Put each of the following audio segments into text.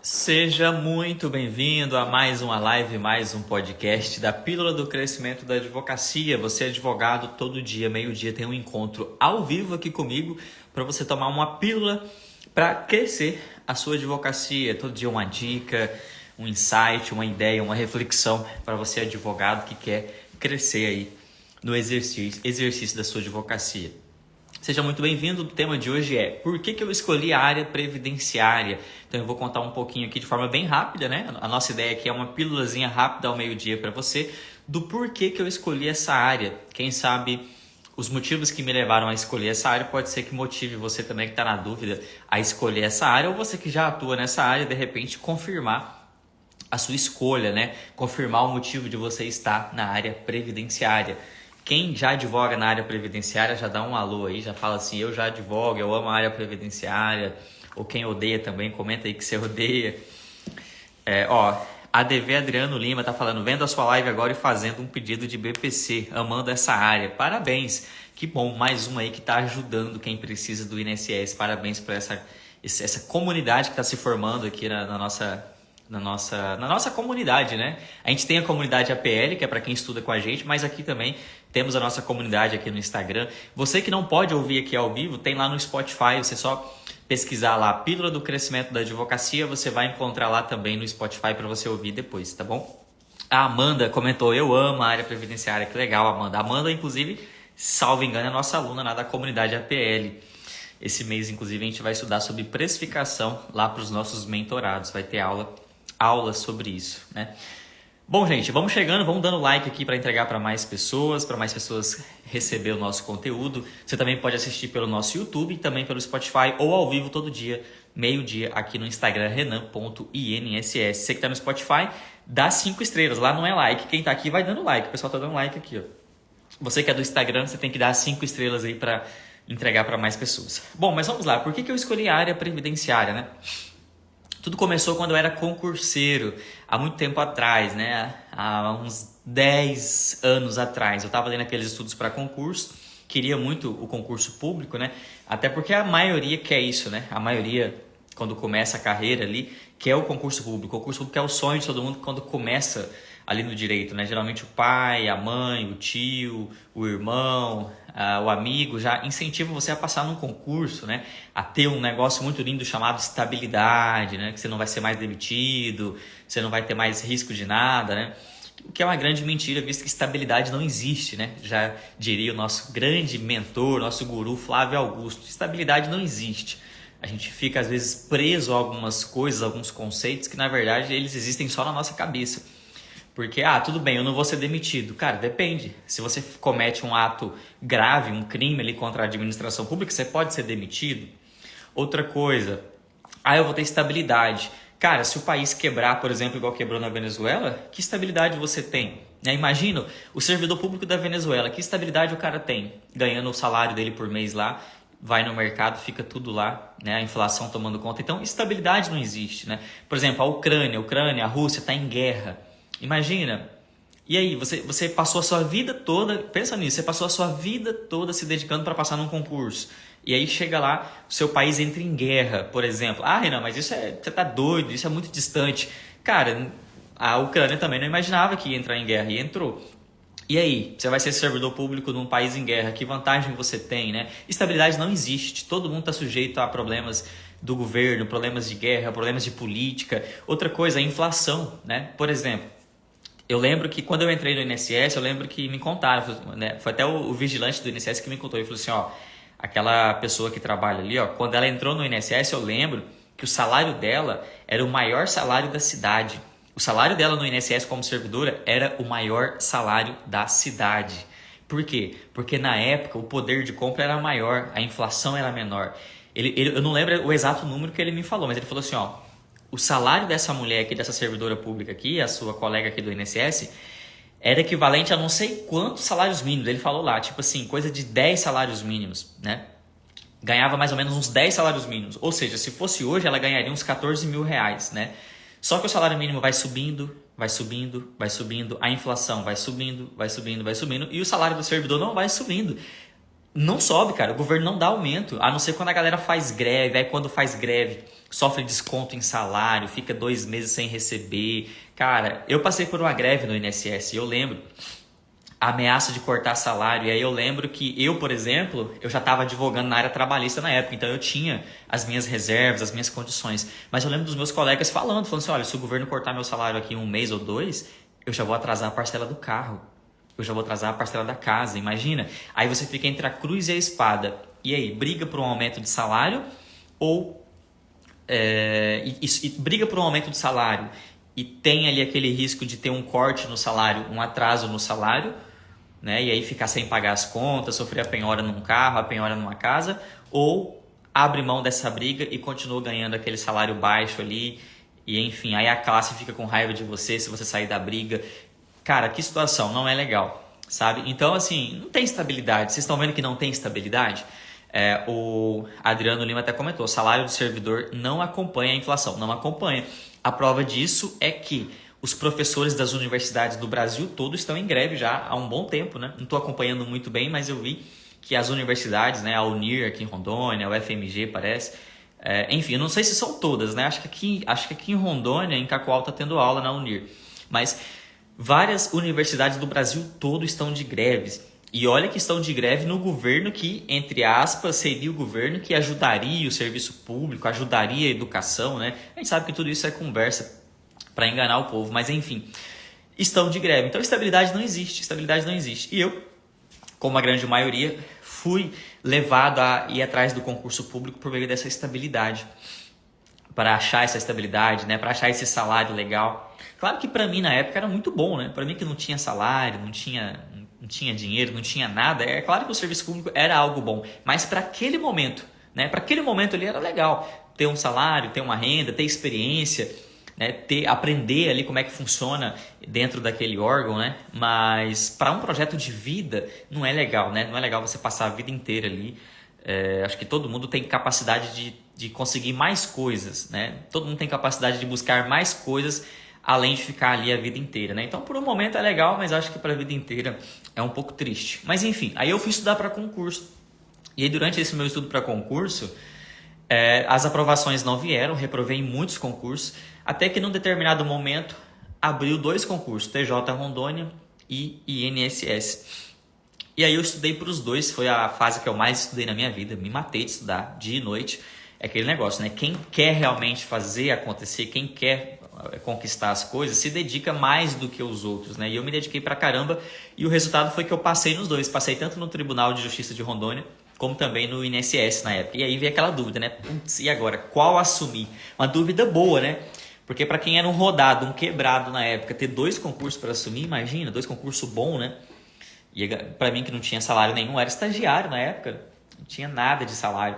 Seja muito bem-vindo a mais uma live, mais um podcast da Pílula do Crescimento da Advocacia. Você é advogado, todo dia, meio-dia, tem um encontro ao vivo aqui comigo para você tomar uma pílula para crescer a sua advocacia. Todo dia uma dica, um insight, uma ideia, uma reflexão para você advogado que quer crescer aí no exercício da sua advocacia. Seja muito bem-vindo. O tema de hoje é por que eu escolhi a área previdenciária? Então eu vou contar um pouquinho aqui de forma bem rápida, né? A nossa ideia aqui é uma pílulazinha rápida ao meio-dia para você do porquê que eu escolhi essa área. Quem sabe os motivos que me levaram a escolher essa área pode ser que motive você também que está na dúvida a escolher essa área, ou você que já atua nessa área, de repente confirmar a sua escolha, né? Confirmar o motivo de você estar na área previdenciária. Quem já advoga na área previdenciária já dá um alô aí, já fala assim, eu já advogo, eu amo a área previdenciária. Ou quem odeia também, comenta aí que você odeia. ADV Adriano Lima tá falando, vendo a sua live agora e fazendo um pedido de BPC, amando essa área. Parabéns, que bom, mais um aí que tá ajudando quem precisa do INSS. Parabéns por essa comunidade que está se formando aqui na nossa comunidade, né? A gente tem a comunidade APL, que é para quem estuda com a gente, mas aqui também temos a nossa comunidade aqui no Instagram. Você que não pode ouvir aqui ao vivo, tem lá no Spotify, você só pesquisar lá Pílula do Crescimento da Advocacia, você vai encontrar lá também no Spotify para você ouvir depois, tá bom? A Amanda comentou, eu amo a área previdenciária, que legal, Amanda. A Amanda, inclusive, salvo engano, é nossa aluna lá da comunidade APL. Esse mês, inclusive, a gente vai estudar sobre precificação lá para os nossos mentorados, vai ter aula sobre isso, né? Bom, gente, vamos chegando, vamos dando like aqui para entregar para mais pessoas receber o nosso conteúdo. Você também pode assistir pelo nosso YouTube e também pelo Spotify ou ao vivo todo dia, meio-dia, aqui no Instagram, renan.inss. Você que está no Spotify, dá 5 estrelas, lá não é like. Quem está aqui vai dando like, o pessoal está dando like aqui, ó. Você que é do Instagram, você tem que dar 5 estrelas aí para entregar para mais pessoas. Bom, mas vamos lá, por que eu escolhi a área previdenciária, né? Tudo começou quando eu era concurseiro, há muito tempo atrás, né? Há uns 10 anos atrás. Eu estava lendo aqueles estudos para concurso, queria muito o concurso público, né? Até porque a maioria quer isso, né? A maioria, quando começa a carreira ali, quer o concurso público. O concurso público é o sonho de todo mundo quando começa ali no direito, né? Geralmente o pai, a mãe, o tio, o irmão, o amigo já incentivam você a passar num concurso, né? A ter um negócio muito lindo chamado estabilidade, né? Que você não vai ser mais demitido, você não vai ter mais risco de nada, né? O que é uma grande mentira, visto que estabilidade não existe, né? Já diria o nosso grande mentor, nosso guru Flávio Augusto. Estabilidade não existe. A gente fica, às vezes, preso a algumas coisas, alguns conceitos que, na verdade, eles existem só na nossa cabeça. Porque, tudo bem, eu não vou ser demitido. Cara, depende. Se você comete um ato grave, um crime ali contra a administração pública, você pode ser demitido. Outra coisa, eu vou ter estabilidade. Cara, se o país quebrar, por exemplo, igual quebrou na Venezuela, que estabilidade você tem? Imagina o servidor público da Venezuela, que estabilidade o cara tem? Ganhando o salário dele por mês lá, vai no mercado, fica tudo lá, né? A inflação tomando conta. Então, estabilidade não existe, né? Por exemplo, a Ucrânia, a Rússia está em guerra. Imagina, e aí, você passou a sua vida toda, pensa nisso, você passou a sua vida toda se dedicando para passar num concurso. E aí chega lá, o seu país entra em guerra, por exemplo. Renan, mas você tá doido, isso é muito distante. Cara, a Ucrânia também não imaginava que ia entrar em guerra e entrou. E aí, você vai ser servidor público num país em guerra, que vantagem você tem, né? Estabilidade não existe, todo mundo está sujeito a problemas do governo, problemas de guerra, problemas de política. Outra coisa, a inflação, né? Por exemplo, eu lembro que quando eu entrei no INSS, eu lembro que me contaram, né? Foi até o vigilante do INSS que me contou. Ele falou assim, aquela pessoa que trabalha ali, quando ela entrou no INSS, eu lembro que o salário dela era o maior salário da cidade. O salário dela no INSS como servidora era o maior salário da cidade. Por quê? Porque na época o poder de compra era maior, a inflação era menor. Eu não lembro o exato número que ele me falou, mas ele falou assim, o salário dessa mulher aqui, dessa servidora pública aqui, a sua colega aqui do INSS, era equivalente a não sei quantos salários mínimos. Ele falou lá, tipo assim, coisa de 10 salários mínimos, né? Ganhava mais ou menos uns 10 salários mínimos. Ou seja, se fosse hoje, ela ganharia uns 14 mil reais, né? Só que o salário mínimo vai subindo, a inflação vai subindo, e o salário do servidor não vai subindo. Não sobe, cara. O governo não dá aumento, a não ser quando a galera faz greve. Aí quando faz greve, sofre desconto em salário, fica 2 meses sem receber. Cara, eu passei por uma greve no INSS e eu lembro a ameaça de cortar salário. E aí eu lembro que eu, por exemplo, eu já estava advogando na área trabalhista na época, então eu tinha as minhas reservas, as minhas condições. Mas eu lembro dos meus colegas falando assim, olha, se o governo cortar meu salário aqui em 1 mês ou 2, eu já vou atrasar a parcela do carro. Eu já vou atrasar a parcela da casa, imagina. Aí você fica entre a cruz e a espada. E aí, briga por um aumento de salário ou briga por um aumento de salário e tem ali aquele risco de ter um corte no salário, um atraso no salário, né? E aí ficar sem pagar as contas, sofrer a penhora num carro, a penhora numa casa, ou abre mão dessa briga e continua ganhando aquele salário baixo ali, e enfim, aí a classe fica com raiva de você se você sair da briga. Cara, que situação, não é legal, sabe? Então, assim, não tem estabilidade. Vocês estão vendo que não tem estabilidade? O Adriano Lima até comentou, o salário do servidor não acompanha a inflação, não acompanha. A prova disso é que os professores das universidades do Brasil todo estão em greve já há um bom tempo, né? Não estou acompanhando muito bem, mas eu vi que as universidades, né, a Unir aqui em Rondônia, o FMG parece, enfim, eu não sei se são todas, né? Acho que aqui em Rondônia, em Cacoal, está tendo aula na Unir, mas várias universidades do Brasil todo estão de greves. E olha que estão de greve no governo que, entre aspas, seria o governo que ajudaria o serviço público, ajudaria a educação, né? A gente sabe que tudo isso é conversa para enganar o povo, mas enfim, estão de greve. Então estabilidade não existe, estabilidade não existe. E eu, como a grande maioria, fui levado a ir atrás do concurso público por meio dessa estabilidade, para achar essa estabilidade, né? Para achar esse salário legal. Claro que para mim na época era muito bom, né? Para mim que não tinha salário, não tinha dinheiro, não tinha nada, é claro que o serviço público era algo bom, mas para aquele momento, né? Para aquele momento ali era legal ter um salário, ter uma renda, ter experiência, né? Aprender ali como é que funciona dentro daquele órgão, né? Mas para um projeto de vida não é legal, né? Não é legal você passar a vida inteira ali. Acho que todo mundo tem capacidade de conseguir mais coisas, né? Todo mundo tem capacidade de buscar mais coisas além de ficar ali a vida inteira, né? Então, por um momento é legal, mas acho que para a vida inteira é um pouco triste. Mas enfim, aí eu fui estudar para concurso. E aí, durante esse meu estudo para concurso, as aprovações não vieram, reprovei em muitos concursos, até que num determinado momento abriu 2 concursos, TJ Rondônia e INSS. E aí eu estudei para os 2, foi a fase que eu mais estudei na minha vida, me matei de estudar dia e noite. É aquele negócio, né? Quem quer realmente fazer acontecer, quem quer conquistar as coisas, se dedica mais do que os outros, né? E eu me dediquei pra caramba e o resultado foi que eu passei nos 2. Passei tanto no Tribunal de Justiça de Rondônia, como também no INSS na época. E aí veio aquela dúvida, né? Putz, e agora? Qual assumir? Uma dúvida boa, né? Porque para quem era um rodado, um quebrado na época, ter 2 concursos para assumir, imagina, 2 concursos bons, né? E para mim que não tinha salário nenhum, era estagiário na época, não tinha nada de salário.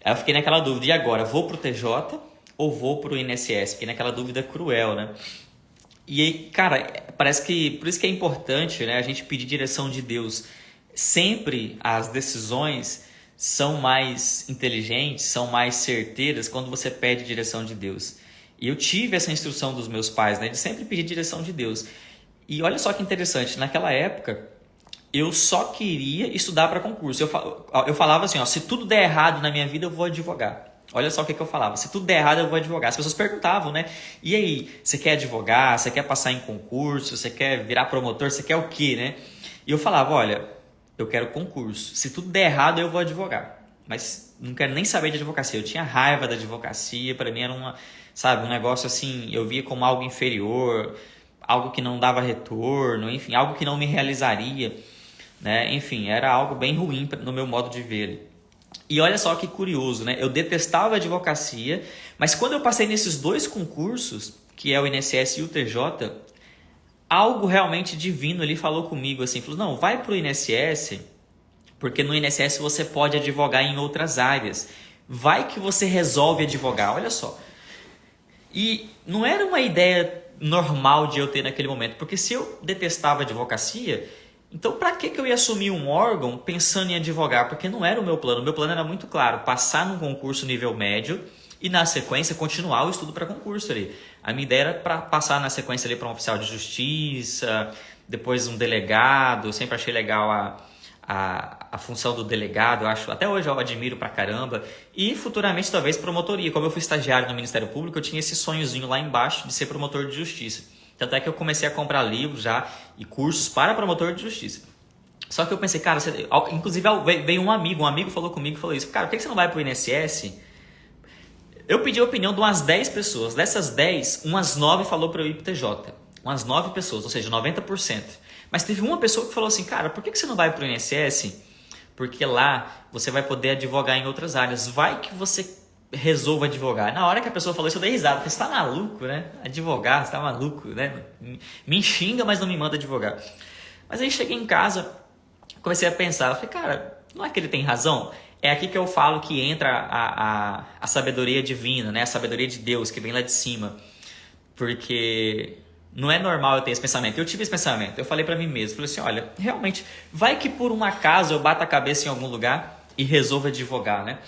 Aí eu fiquei naquela dúvida, e agora? Vou pro TJ ou vou pro INSS? Fiquei naquela dúvida cruel, né? E aí, cara, parece que por isso que é importante, né, a gente pedir direção de Deus. Sempre as decisões são mais inteligentes, são mais certeiras quando você pede direção de Deus. E eu tive essa instrução dos meus pais, né, de sempre pedir direção de Deus. E olha só que interessante, naquela época eu só queria estudar para concurso. Eu falava assim, ó, se tudo der errado na minha vida, eu vou advogar. Olha só o que eu falava. Se tudo der errado, eu vou advogar. As pessoas perguntavam, né? E aí, você quer advogar? Você quer passar em concurso? Você quer virar promotor? Você quer o quê, né? E eu falava, olha, eu quero concurso. Se tudo der errado, eu vou advogar. Mas não quero nem saber de advocacia. Eu tinha raiva da advocacia. Para mim era um negócio assim, eu via como algo inferior, algo que não dava retorno, enfim, algo que não me realizaria, né? Enfim, era algo bem ruim no meu modo de ver. E olha só que curioso, né? Eu detestava a advocacia, mas quando eu passei nesses 2 concursos, que é o INSS e o TJ, algo realmente divino ali falou comigo assim, falou, não, vai pro INSS, porque no INSS você pode advogar em outras áreas. Vai que você resolve advogar, olha só. E não era uma ideia normal de eu ter naquele momento, porque se eu detestava a advocacia, então para que eu ia assumir um órgão pensando em advogar? Porque não era o meu plano. O meu plano era muito claro, passar num concurso nível médio e na sequência continuar o estudo para concurso ali. A minha ideia era para passar na sequência ali para um oficial de justiça, depois um delegado. Eu sempre achei legal a função do delegado, eu acho, até hoje eu admiro pra caramba, e futuramente talvez promotoria. Como eu fui estagiário no Ministério Público, eu tinha esse sonhozinho lá embaixo de ser promotor de justiça. Tanto é que eu comecei a comprar livros já e cursos para promotor de justiça. Só que eu pensei, cara, inclusive veio um amigo falou comigo e falou isso, cara, por que você não vai pro INSS? Eu pedi a opinião de umas 10 pessoas, dessas 10, umas 9 falou para eu ir pro TJ, umas 9 pessoas, ou seja, 90%. Mas teve uma pessoa que falou assim, cara, por que você não vai pro INSS? Porque lá você vai poder advogar em outras áreas, vai que você resolva advogar. Na hora que a pessoa falou isso, eu dei risada, porque você tá maluco, né? Advogar, você tá maluco, né? Me xinga, mas não me manda advogar. Mas aí cheguei em casa, comecei a pensar, eu falei, cara, não é que ele tem razão? É aqui que eu falo que entra a sabedoria divina, né? A sabedoria de Deus que vem lá de cima. Porque não é normal eu ter esse pensamento. Eu tive esse pensamento, eu falei pra mim mesmo, falei assim, olha, realmente, vai que por um acaso eu bata a cabeça em algum lugar e resolvo advogar, né?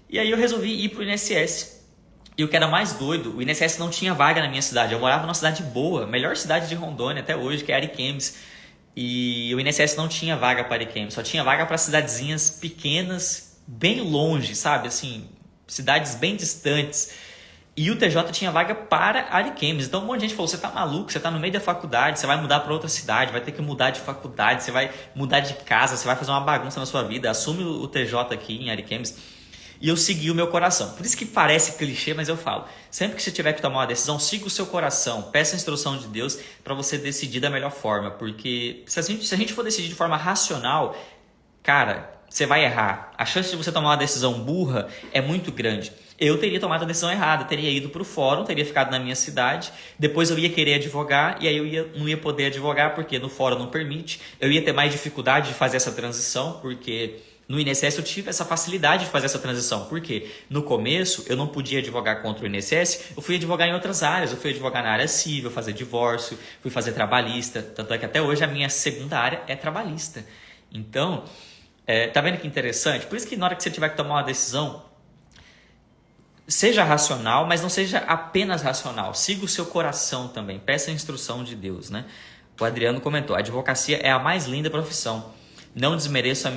E aí eu resolvi ir pro INSS. E o que era mais doido, o INSS não tinha vaga na minha cidade. Eu morava numa cidade boa, melhor cidade de Rondônia até hoje, que é Ariquemes. E o INSS não tinha vaga para Ariquemes, só tinha vaga para cidadezinhas pequenas, bem longe, sabe? Assim, cidades bem distantes. E o TJ tinha vaga para Ariquemes. Então um monte de gente falou, você tá maluco, você tá no meio da faculdade, você vai mudar para outra cidade, vai ter que mudar de faculdade, você vai mudar de casa, você vai fazer uma bagunça na sua vida, assume o TJ aqui em Ariquemes. E eu segui o meu coração. Por isso que parece clichê, mas eu falo. Sempre que você tiver que tomar uma decisão, siga o seu coração. Peça a instrução de Deus para você decidir da melhor forma. Porque se a gente for decidir de forma racional, cara, você vai errar. A chance de você tomar uma decisão burra é muito grande. Eu teria tomado a decisão errada, teria ido para o fórum, teria ficado na minha cidade, depois eu ia querer advogar e aí não ia poder advogar porque no fórum não permite. Eu ia ter mais dificuldade de fazer essa transição porque no INSS eu tive essa facilidade de fazer essa transição. Por quê? No começo eu não podia advogar contra o INSS, eu fui advogar em outras áreas. Eu fui advogar na área civil, fazer divórcio, fui fazer trabalhista. Tanto é que até hoje a minha segunda área é trabalhista. Então, tá vendo que interessante? Por isso que na hora que você tiver que tomar uma decisão, seja racional, mas não seja apenas racional. Siga o seu coração também. Peça a instrução de Deus, né? O Adriano comentou, a advocacia é a mais linda profissão. Não desmereço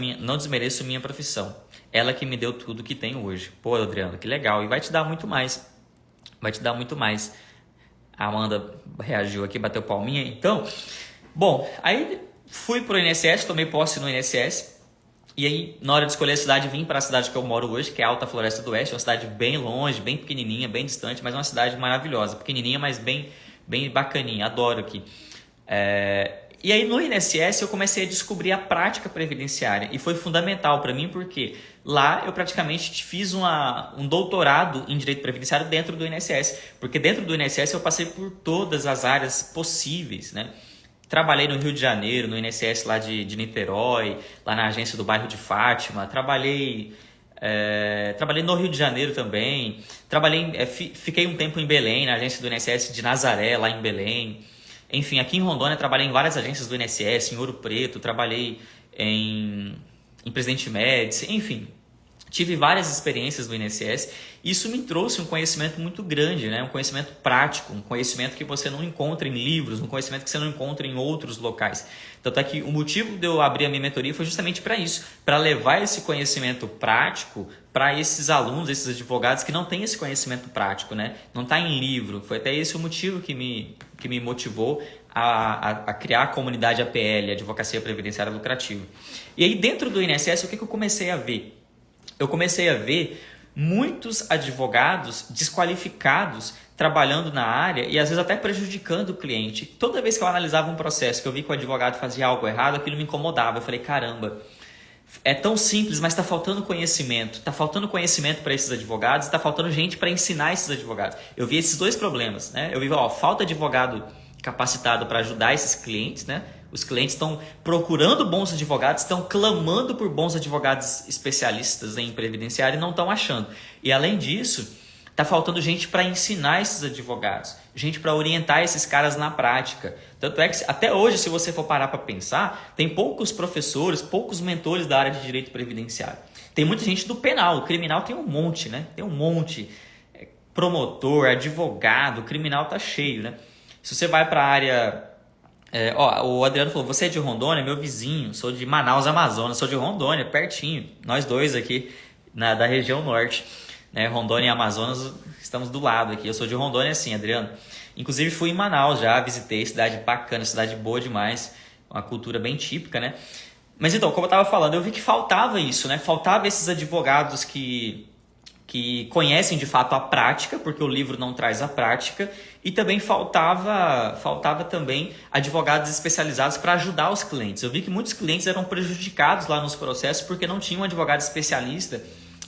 minha profissão. Ela que me deu tudo que tenho hoje. Pô, Adriano, que legal. E vai te dar muito mais. Vai te dar muito mais. A Amanda reagiu aqui, bateu palminha. Então, bom, aí fui pro INSS, tomei posse no INSS. E aí, na hora de escolher a cidade, vim para a cidade que eu moro hoje, que é Alta Floresta do Oeste. É uma cidade bem longe, bem pequenininha, bem distante, mas é uma cidade maravilhosa. Pequenininha, mas bem bacaninha. Adoro aqui. E aí no INSS eu comecei a descobrir a prática previdenciária e foi fundamental para mim porque lá eu praticamente fiz um doutorado em direito previdenciário dentro do INSS, porque dentro do INSS eu passei por todas as áreas possíveis, né? Trabalhei no Rio de Janeiro, no INSS lá de Niterói, lá na agência do bairro de Fátima, trabalhei no Rio de Janeiro também, fiquei um tempo em Belém, na agência do INSS de Nazaré, lá em Belém. Enfim, aqui em Rondônia trabalhei em várias agências do INSS, em Ouro Preto, trabalhei em Presidente Médici, enfim, tive várias experiências do INSS e isso me trouxe um conhecimento muito grande, né? Um conhecimento prático, um conhecimento que você não encontra em livros, um conhecimento que você não encontra em outros locais. Tanto é que o motivo de eu abrir a minha mentoria foi justamente para isso, para levar esse conhecimento prático para esses alunos, esses advogados que não têm esse conhecimento prático, né? Não está em livro. Foi até esse o motivo que me motivou a criar a comunidade APL, Advocacia Previdenciária Lucrativa. E aí dentro do INSS, o que eu comecei a ver? Eu comecei a ver muitos advogados desqualificados trabalhando na área e às vezes até prejudicando o cliente. Toda vez que eu analisava um processo que eu vi que o advogado fazia algo errado, aquilo me incomodava. Eu falei, caramba, é tão simples, mas está faltando conhecimento. Está faltando conhecimento para esses advogados, está faltando gente para ensinar esses advogados. Eu vi esses dois problemas, né? Eu vi, falta de advogado capacitado para ajudar esses clientes, né? Os clientes estão procurando bons advogados, estão clamando por bons advogados especialistas em previdenciário e não estão achando. E além disso, está faltando gente para ensinar esses advogados, gente para orientar esses caras na prática. Tanto é que até hoje, se você for parar para pensar, tem poucos professores, poucos mentores da área de direito previdenciário. Tem muita gente do penal, o criminal tem um monte, né? Tem um monte. Promotor, advogado, criminal tá cheio, né? Se você vai para a área O Adriano falou, você é de Rondônia? Meu vizinho, sou de Manaus, Amazonas, sou de Rondônia, pertinho, nós dois aqui da região norte, né? Rondônia e Amazonas, estamos do lado aqui, eu sou de Rondônia sim, Adriano. Inclusive fui em Manaus já, visitei, cidade bacana, cidade boa demais, uma cultura bem típica, né? Mas então, como eu estava falando, eu vi que faltava isso, né? Faltava esses advogados que conhecem de fato a prática, porque o livro não traz a prática, e também faltava também advogados especializados para ajudar os clientes. Eu vi que muitos clientes eram prejudicados lá nos processos porque não tinham um advogado especialista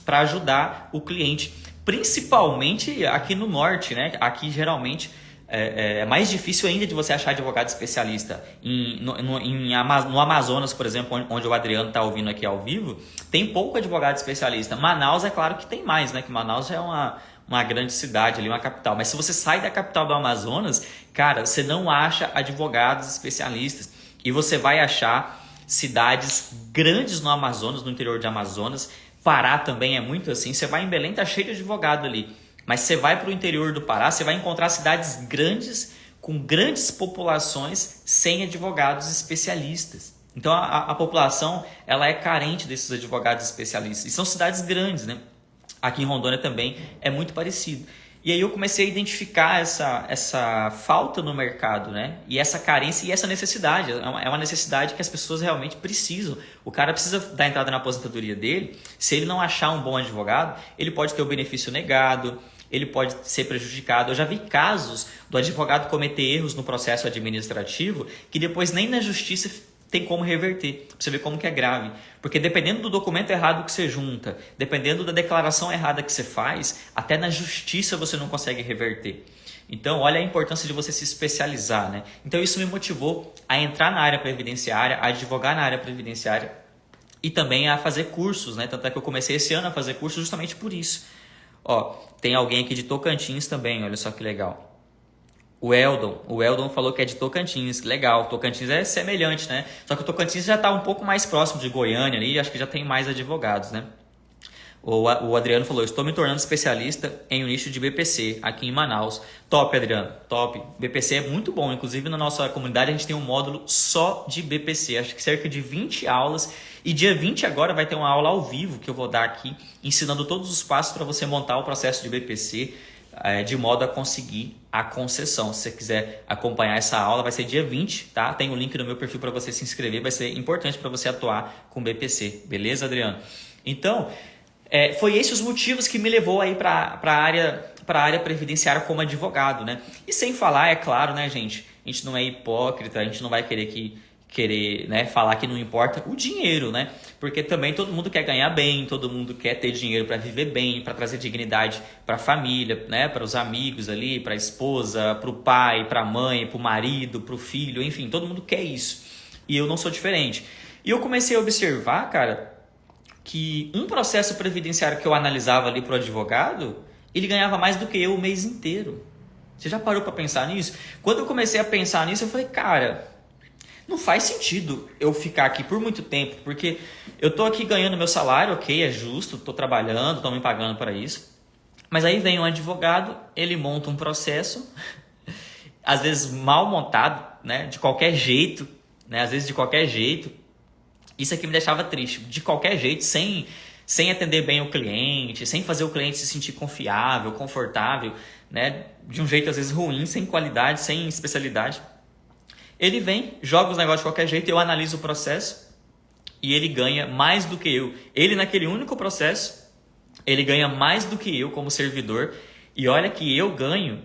para ajudar o cliente, principalmente aqui no norte, né? Aqui geralmente é mais difícil ainda de você achar advogado especialista. No Amazonas, por exemplo, onde o Adriano está ouvindo aqui ao vivo, tem pouco advogado especialista. Manaus é claro que tem mais, né? Que Manaus é uma grande cidade ali, uma capital. Mas se você sai da capital do Amazonas, cara, você não acha advogados especialistas. E você vai achar cidades grandes no Amazonas, no interior de Amazonas. Pará também é muito assim. Você vai em Belém, tá cheio de advogado ali. Mas você vai para o interior do Pará, você vai encontrar cidades grandes, com grandes populações, sem advogados especialistas. Então a população ela é carente desses advogados especialistas. E são cidades grandes, né? Aqui em Rondônia também é muito parecido. E aí eu comecei a identificar essa falta no mercado, né? E essa carência e essa necessidade. É uma necessidade que as pessoas realmente precisam. O cara precisa dar entrada na aposentadoria dele. Se ele não achar um bom advogado, ele pode ter o benefício negado, ele pode ser prejudicado. Eu já vi casos do advogado cometer erros no processo administrativo que depois nem na justiça tem como reverter. Pra você ver como que é grave. Porque dependendo do documento errado que você junta, dependendo da declaração errada que você faz, até na justiça você não consegue reverter. Então, olha a importância de você se especializar, né? Então, isso me motivou a entrar na área previdenciária, a advogar na área previdenciária e também a fazer cursos, né? Tanto é que eu comecei esse ano a fazer cursos justamente por isso. Ó, tem alguém aqui de Tocantins também, olha só que legal. O Eldon falou que é de Tocantins, legal, Tocantins é semelhante, né? Só que o Tocantins já está um pouco mais próximo de Goiânia ali, acho que já tem mais advogados, né? O Adriano falou, estou me tornando especialista em um nicho de BPC aqui em Manaus. Top, Adriano, top. BPC é muito bom, inclusive na nossa comunidade a gente tem um módulo só de BPC, acho que cerca de 20 aulas. E dia 20 agora vai ter uma aula ao vivo que eu vou dar aqui, ensinando todos os passos para você montar o processo de BPC, de modo a conseguir a concessão. Se você quiser acompanhar essa aula, vai ser dia 20, tá? Tem o link no meu perfil para você se inscrever, vai ser importante para você atuar com BPC, beleza, Adriano? Então, foi esses os motivos que me levou aí para a área previdenciária como advogado, né? E sem falar, é claro, né, gente? A gente não é hipócrita, a gente não vai querer, né, falar que não importa o dinheiro, né? Porque também todo mundo quer ganhar bem, todo mundo quer ter dinheiro para viver bem, para trazer dignidade para a família, né, para os amigos ali, para a esposa, para o pai, para a mãe, para o marido, para o filho, enfim, todo mundo quer isso. E eu não sou diferente. E eu comecei a observar, cara, que um processo previdenciário que eu analisava ali para o advogado, ele ganhava mais do que eu o mês inteiro. Você já parou para pensar nisso? Quando eu comecei a pensar nisso, eu falei, cara, não faz sentido eu ficar aqui por muito tempo, porque eu tô aqui ganhando meu salário, ok, é justo, tô trabalhando, estão me pagando para isso. Mas aí vem um advogado, ele monta um processo, às vezes mal montado, né, de qualquer jeito, né, às vezes de qualquer jeito. Isso aqui me deixava triste, de qualquer jeito, sem atender bem o cliente, sem fazer o cliente se sentir confiável, confortável, né, de um jeito às vezes ruim, sem qualidade, sem especialidade. Ele vem, joga os negócios de qualquer jeito, eu analiso o processo e ele ganha mais do que eu. Ele naquele único processo, ele ganha mais do que eu como servidor. E olha que eu ganho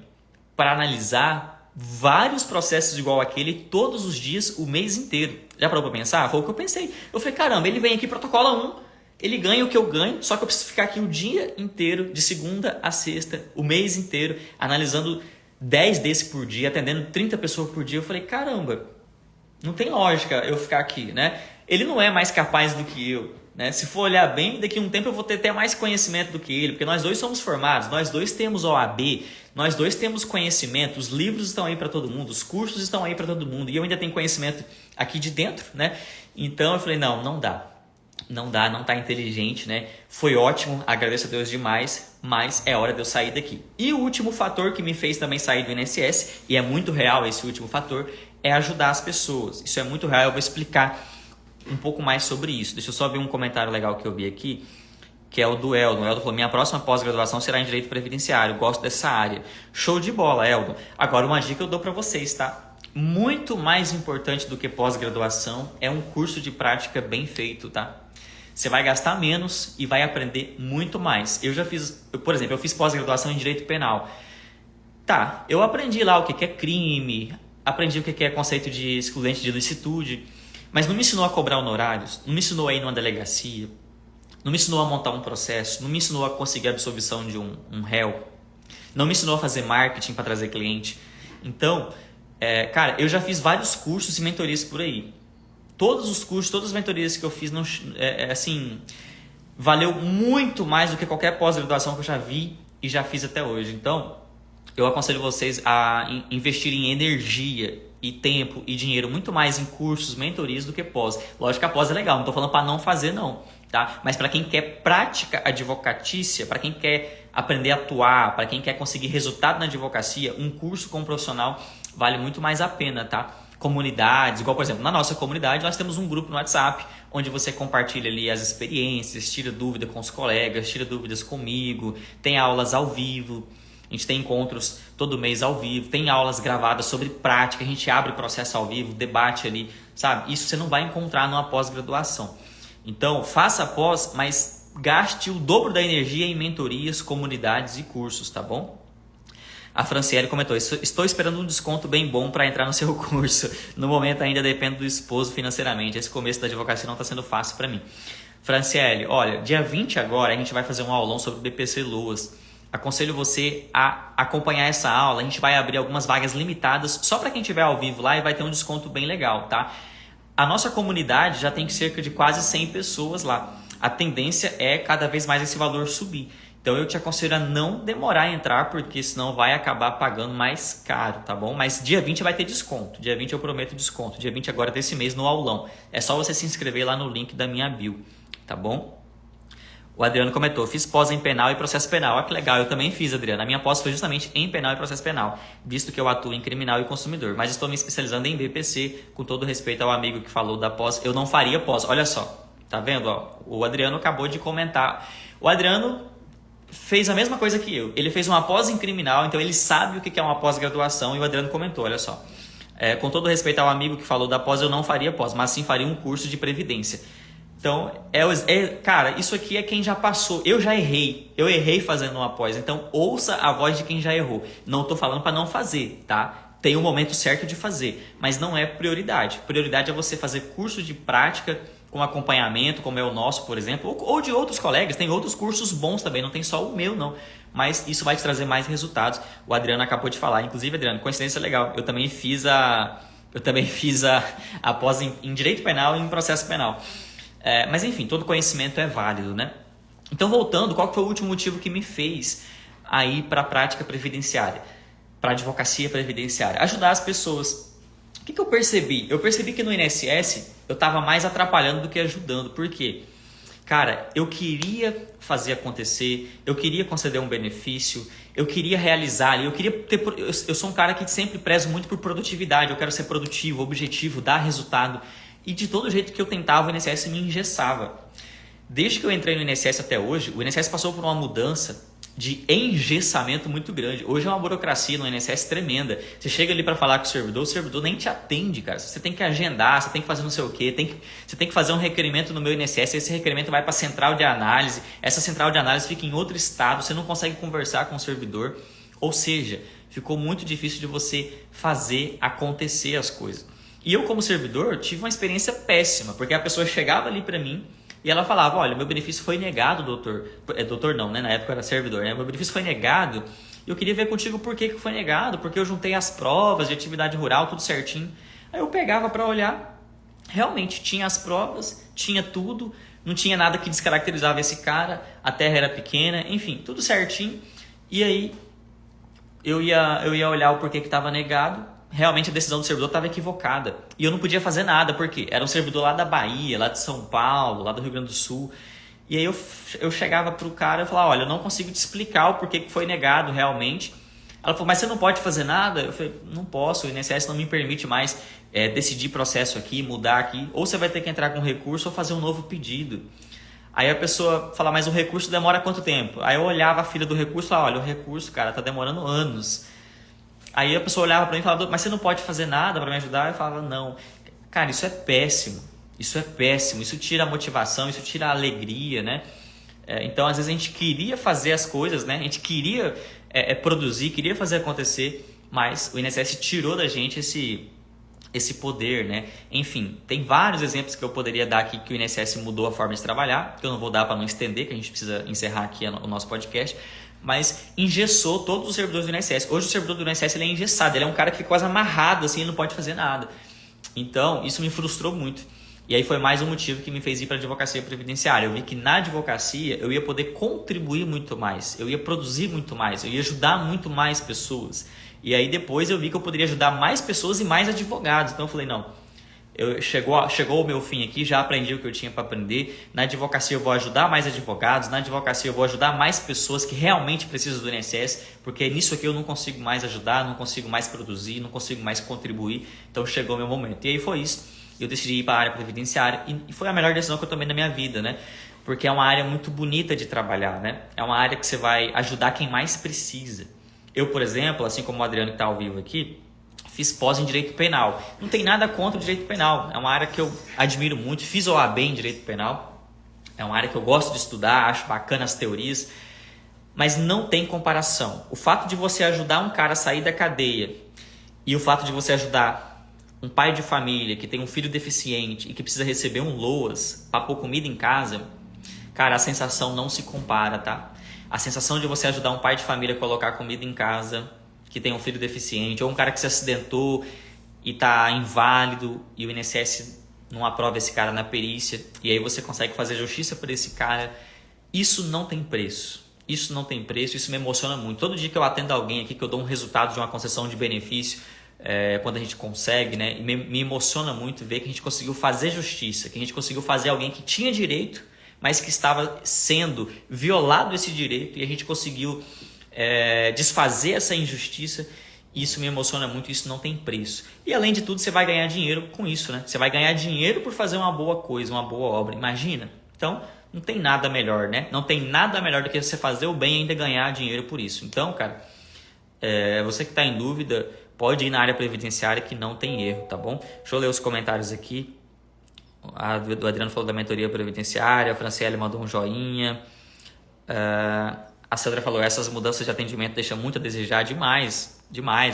para analisar vários processos igual aquele todos os dias, o mês inteiro. Já parou para pensar? Foi o que eu pensei. Eu falei, caramba, ele vem aqui, protocola 1, ele ganha o que eu ganho, só que eu preciso ficar aqui o dia inteiro, de segunda a sexta, o mês inteiro, analisando 10 desses por dia, atendendo 30 pessoas por dia. Eu falei, caramba, não tem lógica eu ficar aqui, né? Ele não é mais capaz do que eu, né? Se for olhar bem, daqui a um tempo eu vou ter até mais conhecimento do que ele, porque nós dois somos formados, nós dois temos OAB, nós dois temos conhecimento, os livros estão aí para todo mundo, os cursos estão aí para todo mundo, e eu ainda tenho conhecimento aqui de dentro, né? Então eu falei, não dá. Não dá, não tá inteligente, né? Foi ótimo, agradeço a Deus demais, mas é hora de eu sair daqui. E o último fator que me fez também sair do INSS, e é muito real esse último fator, é ajudar as pessoas. Isso é muito real, eu vou explicar um pouco mais sobre isso. Deixa eu só ver um comentário legal que eu vi aqui, que é o do Eldon. O Eldon falou, minha próxima pós-graduação será em Direito Previdenciário, gosto dessa área. Show de bola, Eldon. Agora uma dica eu dou para vocês, tá? Muito mais importante do que pós-graduação é um curso de prática bem feito, tá? Você vai gastar menos e vai aprender muito mais. Por exemplo, eu fiz pós-graduação em Direito Penal. Tá, eu aprendi lá o que é crime, aprendi o que é conceito de excludente de ilicitude, mas não me ensinou a cobrar honorários, não me ensinou a ir numa delegacia, não me ensinou a montar um processo, não me ensinou a conseguir a absolvição de um réu, não me ensinou a fazer marketing para trazer cliente. Então, cara, eu já fiz vários cursos e mentorias por aí. Todos os cursos, todas as mentorias que eu fiz, assim, valeu muito mais do que qualquer pós-graduação que eu já vi e já fiz até hoje. Então, eu aconselho vocês a investirem energia e tempo e dinheiro muito mais em cursos, mentorias do que pós. Lógico que a pós é legal, não estou falando para não fazer não, tá? Mas para quem quer prática advocatícia, para quem quer aprender a atuar, para quem quer conseguir resultado na advocacia, um curso com um profissional vale muito mais a pena, tá? Comunidades, igual por exemplo, na nossa comunidade nós temos um grupo no WhatsApp onde você compartilha ali as experiências, tira dúvida com os colegas, tira dúvidas comigo, tem aulas ao vivo, a gente tem encontros todo mês ao vivo, tem aulas gravadas sobre prática, a gente abre processo ao vivo, debate ali, sabe? Isso você não vai encontrar numa pós-graduação. Então, faça a pós, mas gaste o dobro da energia em mentorias, comunidades e cursos, tá bom? A Franciele comentou, estou esperando um desconto bem bom para entrar no seu curso. No momento ainda dependo do esposo financeiramente. Esse começo da advocacia não está sendo fácil para mim. Franciele, olha, dia 20 agora a gente vai fazer um aulão sobre BPC Loas. Aconselho você a acompanhar essa aula. A gente vai abrir algumas vagas limitadas só para quem estiver ao vivo lá e vai ter um desconto bem legal, tá? A nossa comunidade já tem cerca de quase 100 pessoas lá. A tendência é cada vez mais esse valor subir. Então eu te aconselho a não demorar a entrar, porque senão vai acabar pagando mais caro, tá bom? Mas dia 20 vai ter desconto. Dia 20 eu prometo desconto. Dia 20 agora desse mês no aulão. É só você se inscrever lá no link da minha bio, tá bom? O Adriano comentou, fiz pós em penal e processo penal. Olha que legal, eu também fiz, Adriano. A minha pós foi justamente em penal e processo penal, visto que eu atuo em criminal e consumidor. Mas estou me especializando em BPC, com todo respeito ao amigo que falou da pós. Eu não faria pós, olha só. Tá vendo? Ó, o Adriano acabou de comentar. O Adriano fez a mesma coisa que eu. Ele fez uma pós em criminal, então ele sabe o que é uma pós-graduação. E o Adriano comentou, olha só. Com todo respeito ao amigo que falou da pós, eu não faria pós, mas sim faria um curso de previdência. Então, cara, isso aqui é quem já passou. Eu já errei. Eu errei fazendo uma pós. Então, ouça a voz de quem já errou. Não estou falando para não fazer, tá? Tem um momento certo de fazer, mas não é prioridade. Prioridade é você fazer curso de prática com acompanhamento, como é o nosso, por exemplo, ou de outros colegas. Tem outros cursos bons também, não tem só o meu, não. Mas isso vai te trazer mais resultados. O Adriano acabou de falar. Inclusive, Adriano, coincidência legal. Eu também fiz a pós em Direito Penal e em Processo Penal. Mas enfim, todo conhecimento é válido, né? Então, voltando, qual foi o último motivo que me fez a ir para a prática previdenciária? Para a advocacia previdenciária? Ajudar as pessoas. O que eu percebi? Eu percebi que no INSS eu estava mais atrapalhando do que ajudando. Por quê? Cara, eu queria fazer acontecer, eu queria conceder um benefício, eu queria realizar, eu sou um cara que sempre prezo muito por produtividade, eu quero ser produtivo, objetivo, dar resultado. E de todo jeito que eu tentava, o INSS me engessava. Desde que eu entrei no INSS até hoje, o INSS passou por uma mudança de engessamento muito grande. Hoje é uma burocracia no INSS tremenda. Você chega ali para falar com o servidor nem te atende, cara. Você tem que agendar, você tem que fazer não sei o quê, você tem que fazer um requerimento no meu INSS, esse requerimento vai para a central de análise, essa central de análise fica em outro estado, você não consegue conversar com o servidor. Ou seja, ficou muito difícil de você fazer acontecer as coisas. E eu, como servidor, tive uma experiência péssima, porque a pessoa chegava ali para mim e ela falava, olha, meu benefício foi negado, doutor. Doutor não, né? Na época eu era servidor, né? Meu benefício foi negado e eu queria ver contigo por que foi negado, porque eu juntei as provas de atividade rural, tudo certinho. Aí eu pegava para olhar, realmente tinha as provas, tinha tudo, não tinha nada que descaracterizava esse cara, a terra era pequena, enfim, tudo certinho. E aí eu ia olhar o porquê que estava negado. realmente a decisão do servidor estava equivocada. E eu não podia fazer nada, porque era um servidor lá da Bahia, lá de São Paulo, lá do Rio Grande do Sul. E aí eu chegava pro cara e falava, olha, eu não consigo te explicar o porquê que foi negado realmente. Ela falou, mas você não pode fazer nada? Eu falei, não posso, o INSS não me permite mais decidir processo aqui, mudar aqui. Ou você vai ter que entrar com recurso ou fazer um novo pedido. Aí a pessoa fala, mas o recurso demora quanto tempo? Aí eu olhava a filha do recurso e falava, olha, o recurso, cara, tá demorando anos. Aí a pessoa olhava para mim e falava, mas você não pode fazer nada para me ajudar? Eu falava, não. Cara, isso é péssimo. Isso é péssimo. Isso tira a motivação, isso tira a alegria, né? Então, às vezes a gente queria fazer as coisas, né? A gente queria produzir, queria fazer acontecer, mas o INSS tirou da gente esse poder, né? Enfim, tem vários exemplos que eu poderia dar aqui que o INSS mudou a forma de trabalhar, que eu não vou dar para não estender, que a gente precisa encerrar aqui o nosso podcast, mas engessou todos os servidores do INSS. Hoje o servidor do INSS ele é engessado, ele é um cara que fica quase amarrado, assim, ele não pode fazer nada. Então, isso me frustrou muito. E aí foi mais um motivo que me fez ir para a advocacia previdenciária. Eu vi que na advocacia eu ia poder contribuir muito mais, eu ia produzir muito mais, eu ia ajudar muito mais pessoas. E aí depois eu vi que eu poderia ajudar mais pessoas e mais advogados. Então eu falei, não, chegou o meu fim aqui, já aprendi o que eu tinha para aprender. Na advocacia eu vou ajudar mais advogados, na advocacia eu vou ajudar mais pessoas que realmente precisam do INSS, porque nisso aqui eu não consigo mais ajudar, não consigo mais produzir, não consigo mais contribuir. Então chegou o meu momento. E aí foi isso. Eu decidi ir para a área previdenciária e foi a melhor decisão que eu tomei na minha vida, né? Porque é uma área muito bonita de trabalhar, né? É uma área que você vai ajudar quem mais precisa. Eu, por exemplo, assim como o Adriano que está ao vivo aqui, fiz pós em Direito Penal. Não tem nada contra o Direito Penal. É uma área que eu admiro muito. Fiz OAB em Direito Penal. É uma área que eu gosto de estudar, acho bacana as teorias. Mas não tem comparação. O fato de você ajudar um cara a sair da cadeia e o fato de você ajudar um pai de família que tem um filho deficiente e que precisa receber um LOAS para pôr comida em casa, cara, a sensação não se compara, tá? A sensação de você ajudar um pai de família a colocar comida em casa, que tem um filho deficiente, ou um cara que se acidentou e está inválido e o INSS não aprova esse cara na perícia, e aí você consegue fazer justiça por esse cara, isso não tem preço. Isso não tem preço, isso me emociona muito. Todo dia que eu atendo alguém aqui, que eu dou um resultado de uma concessão de benefício, quando a gente consegue, né? Me emociona muito ver que a gente conseguiu fazer justiça, que a gente conseguiu fazer alguém que tinha direito, mas que estava sendo violado esse direito, e a gente conseguiu desfazer essa injustiça. Isso me emociona muito, isso não tem preço. E além de tudo, você vai ganhar dinheiro com isso, né? Você vai ganhar dinheiro por fazer uma boa coisa, uma boa obra, imagina. Então, não tem nada melhor, né? Não tem nada melhor do que você fazer o bem e ainda ganhar dinheiro por isso. Então, cara, você que está em dúvida, pode ir na área previdenciária que não tem erro, tá bom? Deixa eu ler os comentários aqui. O Adriano falou da mentoria previdenciária, a Franciele mandou um joinha. A Sandra falou, essas mudanças de atendimento deixam muito a desejar, demais.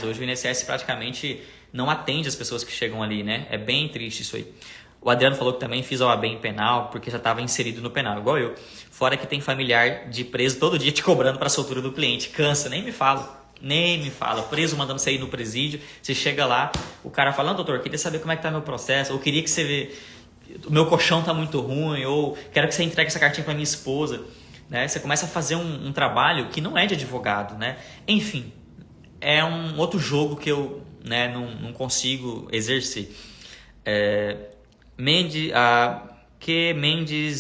Hoje o INSS praticamente não atende as pessoas que chegam ali, né? É bem triste isso aí. O Adriano falou que também fiz OAB em penal, porque já estava inserido no penal, igual eu. Fora que tem familiar de preso todo dia te cobrando para a soltura do cliente. Cansa, nem me fala. Preso mandando você ir no presídio, você chega lá, o cara falando, doutor, queria saber como é que tá meu processo, ou queria que você o meu colchão tá muito ruim, ou quero que você entregue essa cartinha para minha esposa, né? Você começa a fazer um trabalho que não é de advogado, né? Enfim, é um outro jogo que eu, né, não consigo exercer. Mendes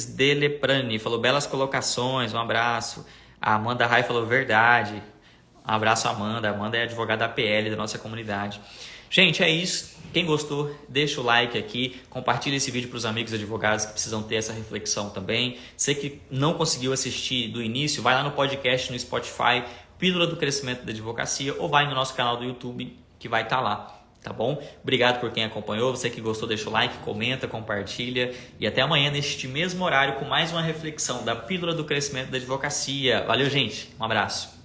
de Leprani falou, belas colocações, um abraço. A Amanda Rai falou, verdade. Um abraço, Amanda. Amanda é advogada da PL da nossa comunidade. Gente, é isso. Quem gostou, deixa o like aqui. Compartilha esse vídeo para os amigos advogados que precisam ter essa reflexão também. Você que não conseguiu assistir do início, vai lá no podcast, no Spotify, Pílula do Crescimento da Advocacia, ou vai no nosso canal do YouTube, que vai estar lá. Tá bom? Obrigado por quem acompanhou. Você que gostou, deixa o like, comenta, compartilha. E até amanhã, neste mesmo horário, com mais uma reflexão da Pílula do Crescimento da Advocacia. Valeu, gente. Um abraço.